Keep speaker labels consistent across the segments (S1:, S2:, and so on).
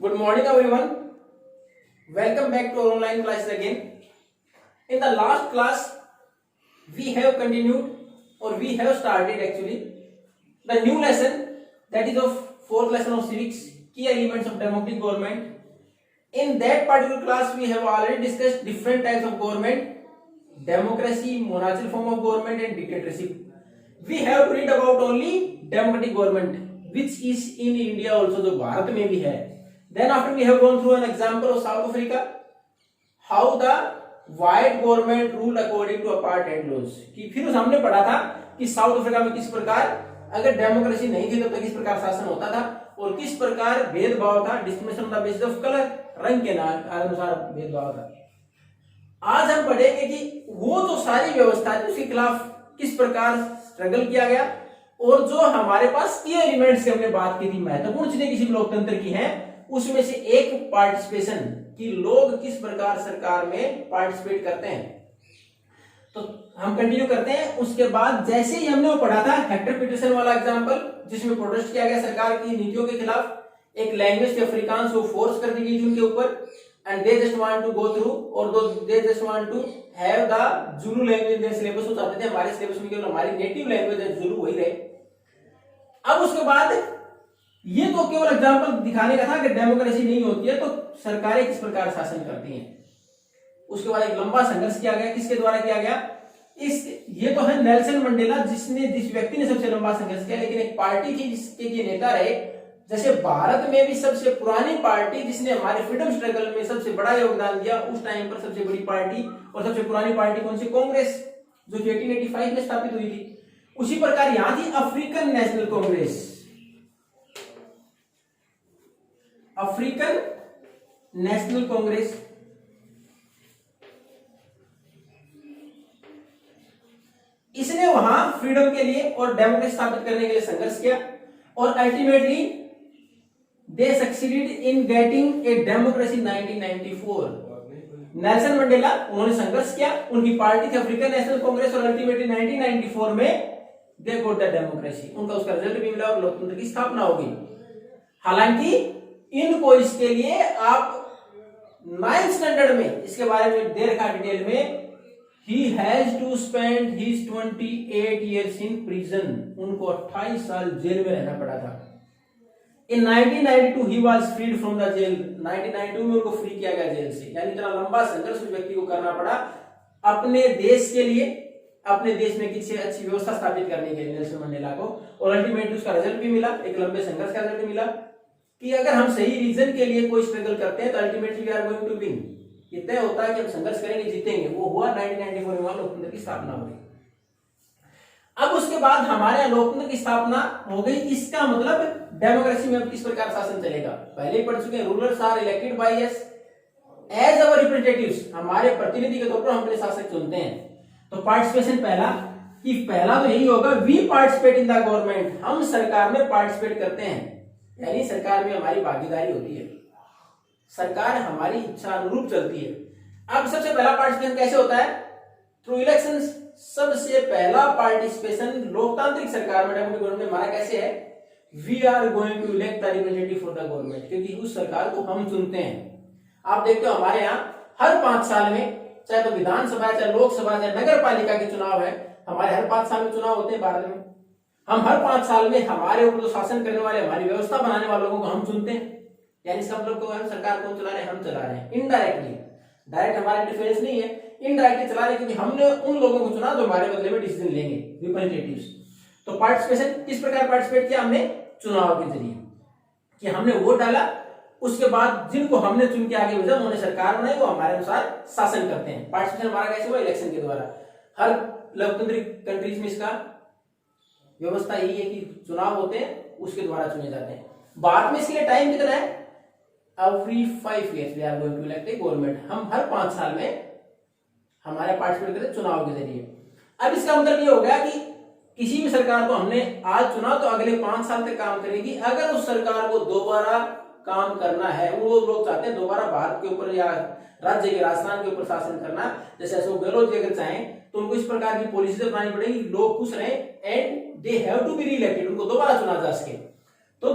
S1: Good morning, everyone. Welcome back to our online classes again. In the last class, we have continued or we have started actually the new lesson, that is of fourth lesson of civics, key elements of democratic government. In that particular class, we have already discussed different types of government: democracy, monarchical form of government, and dictatorship. We have to read about only democratic government, which is in India also, जो भारत में भी है. Then after we have gone through an example of South Africa, how the white government ruled according to apartheid laws. कि फिर हमने पढ़ा था कि साउथ अफ्रीका में किस प्रकार अगर डेमोक्रेसी नहीं थी तब तक किस प्रकार शासन होता था और किस प्रकार भेदभाव था, discrimination on the basis of colour, रंग के अनुसार भेदभाव था. आज हम पढ़ेंगे कि वो जो सारी व्यवस्था है उसके खिलाफ किस प्रकार स्ट्रगल किया गया और जो हमारे पास की एलिमेंट्स की हमने बात की थी महत्वपूर्ण चीजें किसी लोकतंत्र की हैं, उसमें से एक पार्टिसिपेशन कि लोग किस प्रकार सरकार में पार्टिसिपेट करते हैं. तो हम कंटिन्यू करते हैं. उसके बाद जैसे ही हमने वो पढ़ा था हेक्टर पीटरसन वाला एग्जांपल, जिसमें प्रोटेस्ट किया गया सरकार की नीतियों के खिलाफ, एक लैंग्वेज थी अफ्रीकांस को फोर्स कर दी गई थी उनके ऊपर, and they just want to go through और they just want to have the Zulu language in their syllabus. वो चाहते थे हमारे सिलेबस में केवल हमारी नेटिव लैंग्वेज है जुलू वही रहे. अब उसके बाद ये तो केवल एग्जांपल दिखाने का था कि डेमोक्रेसी नहीं होती है तो सरकारें किस प्रकार शासन करती हैं. उसके बाद एक लंबा संघर्ष किया गया. किसके द्वारा किया गया? ये तो है नेल्सन मंडेला, जिस व्यक्ति ने सबसे लंबा संघर्ष किया. लेकिन एक पार्टी थी जिसके ये नेता रहे, जैसे भारत में भी सबसे पुरानी पार्टी जिसने हमारे फ्रीडम स्ट्रगल में सबसे बड़ा योगदान दिया, उस टाइम पर सबसे बड़ी पार्टी और सबसे पुरानी पार्टी कौन सी? कांग्रेस, जो 1885 में स्थापित हुई थी. उसी प्रकार यहां थी African national Congress. African national Congress इसने वहां फ्रीडम के लिए और डेमोक्रेसी स्थापित करने के लिए संघर्ष किया और ultimately they succeeded in getting a democracy 1994. Nelson Mandela, उन्होंने संघर्ष किया, उनकी पार्टी थी अफ्रीकन नेशनल कांग्रेस और अल्टीमेटली 1994 में दे गॉट द डेमोक्रेसी. उनका उसका रिजल्ट भी मिला और लोकतंत्र की स्थापना हो गई. हालांकि इनको इसके लिए आप 9th स्टैंडर्ड में इसके बारे में दे रखा डिटेल में, he has to spend his 28 years in prison. उनको 28 साल जेल में रहना पड़ा था. In 1992 he was freed from the jail. 1992 में उनको फ्री किया गया जेल से. यानी इतना लंबा संघर्ष उस व्यक्ति को करना पड़ा अपने देश के लिए, अपने देश में किसी अच्छी व्यवस्था स्थापित करने के लिए नेल्सन मंडेला को. और अल्टीमेटली उसका रिजल्ट भी मिला, एक लंबे संघर्ष का रिजल्ट मिला कि अगर हम सही रीजन के लिए कोई स्ट्रगल करते हैं तो ultimately we are going to win. ये तय होता है कि हम संघर्ष करेंगे, जीतेंगे. वो हुआ 1994 में लोकतंत्र की स्थापना हो गई. अब उसके बाद हमारे यहाँ लोकतंत्र की स्थापना हो गई. इसका मतलब डेमोक्रेसी में अब किस प्रकार शासन चलेगा पहले ही पढ़ चुके हैं. Rulers are elected by us as our representatives. हमारे प्रतिनिधि के तौर पर हम अपने शासक चुनते हैं. तो पार्टिसिपेशन पहला तो यही होगा, we participate in the government. हम सरकार में पार्टिसिपेट करते हैं, यानी सरकार में हमारी भागीदारी होती है, सरकार हमारी इच्छा अनुरूप चलती है. अब सबसे पहला पार्टिसिपेशन कैसे होता है? Through elections. सबसे पहला पार्टिसिपेशन लोकतांत्रिक सरकार में डेमोक्रेटिक गवर्नमेंट में हमारा कैसे है? We are going to elect the representative for the government, क्योंकि उस सरकार को हम चुनते हैं. आप देखते हो हमारे यहाँ हर 5 साल में, चाहे तो विधानसभा, चाहे लोकसभा, चाहे नगर पालिका के चुनाव है, हमारे हर 5 साल में चुनाव होते हैं भारत में. हम हर 5 साल में हमारे ऊपर जो शासन करने वाले, हमारी व्यवस्था बनाने वालों को हम चुनते हैं. यानी सब लोग को हम सरकार कौन चला रहे हैं? हम चला रहे हैं इनडायरेक्टली. डायरेक्ट हमारा इंटरफेरेंस नहीं है, इनडायरेक्टली चला रहे हैं क्योंकि हमने उन लोगों को चुना जो हमारे बदले में डिसीजन लेंगे, रिप्रेजेंटेटिव्स. तो पार्टिसिपेशन किस प्रकार पार्टिसिपेट किया? हमने चुनाव के जरिए कि हमने वोट डाला, उसके बाद जिनको हमने चुन के आगे भेजा उन्होंने सरकार बनाई, वो हमारे अनुसार शासन करते हैं. पार्टिसिपेशन हमारा कैसे हुआ? इलेक्शन के द्वारा. हर लोकतांत्रिक कंट्रीज में इसका व्यवस्था यही है कि चुनाव होते हैं, उसके द्वारा चुने जाते हैं. बाद में इसके लिए टाइम कितना है? Every 5 years we are going to elect a government. हम हर 5 साल में हमारे पार्टिसिपेट करते चुनाव के जरिए. अब इसका मतलब ये हो गया कि किसी भी सरकार को हमने आज चुना तो अगले 5 साल तक काम करेगी. अगर उस सरकार को दोबारा काम करना है, वो लोग चाहते हैं दोबारा भारत के ऊपर या राज्य के राजस्थान के ऊपर शासन करना, जैसे अशोक गहलोत जी अगर चाहें तो उनको इस प्रकार की पॉलिसी अपनानी पड़ेगी, लोग खुश रहे and they have to be reelected, उनको दोबारा चुना जा सके. तो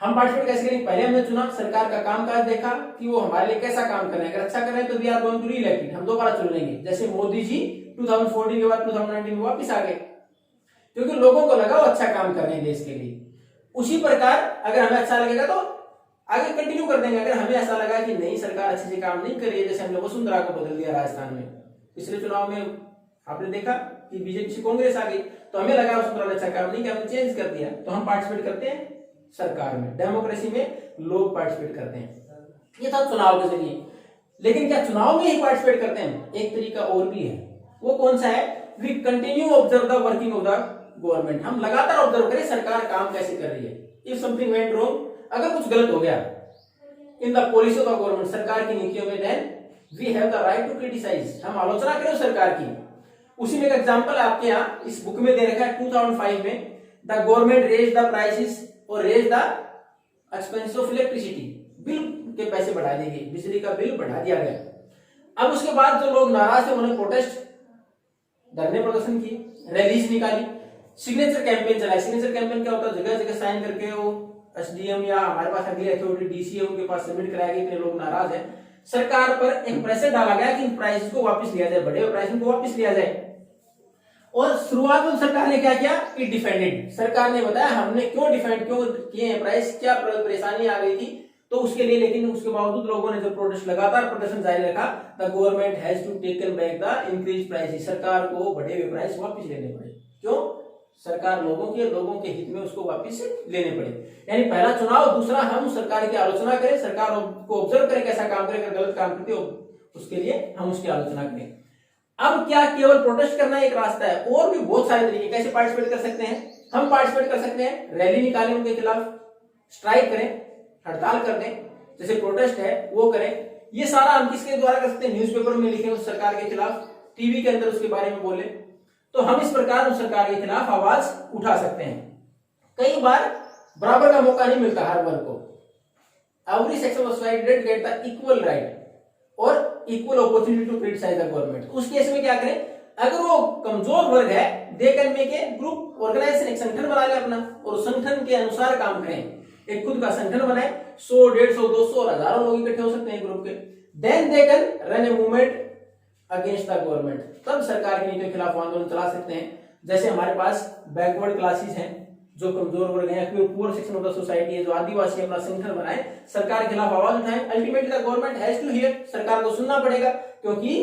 S1: हम पार्टिसिपेट कैसे करेंगे, पहले हमने चुना, सरकार का कामकाज देखा कि वो हमारे लिए कैसा काम कर रहे हैं, अगर अच्छा कर रहे हैं तो we are going to reelected, हम दोबारा चुन लेंगे। जैसे मोदी जी 2014 के बाद 2019 में वापस आ गए, क्योंकि लोगों को लगा वो अच्छा काम कर रहे हैं देश के लिए। उसी प्रकार अगर हमें अच्छा लगेगा तो आगे कंटिन्यू कर देंगे। अगर हमें ऐसा लगा कि नहीं सरकार अच्छे से काम नहीं कर रही है, जैसे हमने वसुंधरा को बदल दिया राजस्थान में, पिछले चुनाव में आपने देखा कि बीजेपी से कांग्रेस आ गई, तो हमें लगा वसुंधरा ने अच्छा काम नहीं किया, हमने चेंज कर दिया, तो हम पार्टिसिपेट करते हैं सरकार में। डेमोक्रेसी में लोग पार्टिसिपेट करते हैं, ये था चुनाव के जरिए। लेकिन क्या चुनाव में ही पार्टिसिपेट करते हैं, एक तरीका और भी है, वो कौन सा है, we continue observe the working of the government, हम लगातार ऑब्जर्व करें सरकार काम कैसे कर रही है। इफ समथिंग वेंट रॉन्ग, अगर कुछ गलत हो गया in the policy of the government, सरकार की नीतियों में, then we have the right to criticise, हम आलोचना करें सरकार की। उसी में एक एग्जांपल आपके यहाँ इस बुक में दे रखा है, 2005 में the government raise the prices और raise the expense of electricity, bill के पैसे बढ़ा दिए गए, बिजली का बिल बढ़ा दिया गया। अब उसके बाद जो लोग नाराज थे उन्होंने प्रोटेस्ट, धरने प्रदर्शन किए, रैलीज निकाली, सिग्नेचर कैंपेन चलाए। सिग्नेचर कैंपेन क्या होता है, जगह जगह साइन करके वो एसडीएम या हमारे पास अगली अथॉरिटी डीसी है उनके पास सबमिट कराया गया, इतने लोग नाराज हैं, सरकार पर एक प्रेशर डाला गया कि इन प्राइस को वापस लिया जाए, बढ़े हुए प्राइस को वापस लिया जाए। और शुरुआत में सरकार ने क्या किया कि डिफेंडेड, सरकार ने बताया हमने क्यों डिफेंड क्यों किए हैं प्राइस, क्या परेशानी आ गई थी, तो उसके लिए। लेकिन उसके बावजूद लोगों ने जो प्रोटेस्ट लगातार प्रदर्शन जारी रखा, the government has to taken back the increase prices, सरकार को बढ़े हुए प्राइस वापस लेने पड़े। क्यों, सरकार लोगों के हित में उसको वापस लेने पड़े। यानी पहला चुनाव, दूसरा हम सरकार की आलोचना करें, सरकार को ऑब्जर्व करें कैसा काम करे, अगर गलत काम करते हो उसके लिए हम उसकी आलोचना करें। अब क्या केवल प्रोटेस्ट करना एक रास्ता है, और भी बहुत सारे तरीके कैसे पार्टिसिपेट कर सकते हैं। हम पार्टिसिपेट कर सकते हैं, रैली निकालें उनके खिलाफ, स्ट्राइक करें, हड़ताल कर दें, जैसे प्रोटेस्ट है वो करें। ये सारा हम किसके द्वारा कर सकते हैं, न्यूज़पेपर में लिखें उस सरकार के खिलाफ, टीवी के अंदर उसके बारे में बोले, तो हम इस प्रकार उस सरकार के खिलाफ आवाज उठा सकते हैं। कई बार बराबर का मौका नहीं मिलता हर वर्ग को, every section of society get the equal right और equal opportunity to criticize the government. उस केस में क्या करें, अगर वो कमजोर वर्ग है, they can make a group organization, एक संगठन बना ले अपना, और उस संगठन के अनुसार काम करें, एक खुद का संगठन बनाए, 100, 150, 200 और हजारों लोग इकट्ठे हो सकते हैं ग्रुप के। Then they can run a movement against the government, तब सरकार की नीतियों के खिलाफ आंदोलन चला सकते हैं। जैसे हमारे पास बैकवर्ड क्लासेस हैं, जो कमजोर वर्ग हैं, poor section of the society है, जो आदिवासी अपना संगठन बनाए, सरकार के खिलाफ आवाज उठाएं। Ultimately the government has to hear, सरकार को सुनना पड़ेगा, क्योंकि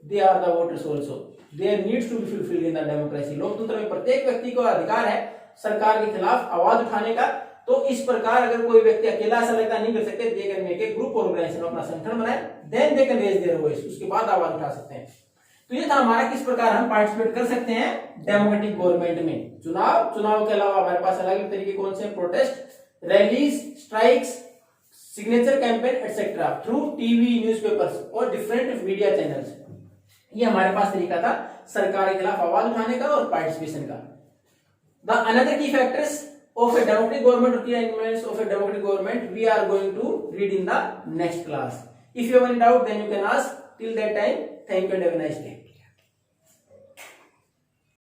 S1: they are the voters also, their needs to be fulfilled in the democracy. लोकतंत्र में प्रत्येक व्यक्ति को अधिकार है सरकार के खिलाफ आवाज उठाने का। तो इस प्रकार अगर कोई व्यक्ति अकेला ऐसा लगता नहीं कर सकते, they can make a group organisation, अपना संगठन बनाए, then they can raise their voice, उसके बाद आवाज उठा सकते हैं। तो ये था हमारा किस प्रकार हम पार्टिसिपेट कर सकते हैं डेमोक्रेटिक गवर्नमेंट में। चुनाव के अलावा हमारे पास अलग अलग तरीके कौन से, protest, rallies, strikes, signature campaign etcetera, through TV, newspapers और डिफरेंट मीडिया चैनल्स। ये हमारे पास तरीका था सरकार के खिलाफ आवाज उठाने का और पार्टिसिपेशन का। द अनदर की factors of a democratic government or key elements of a democratic government we are going to read in the next class. If you have any doubt then you can ask. Till that time, thank you and have a nice day.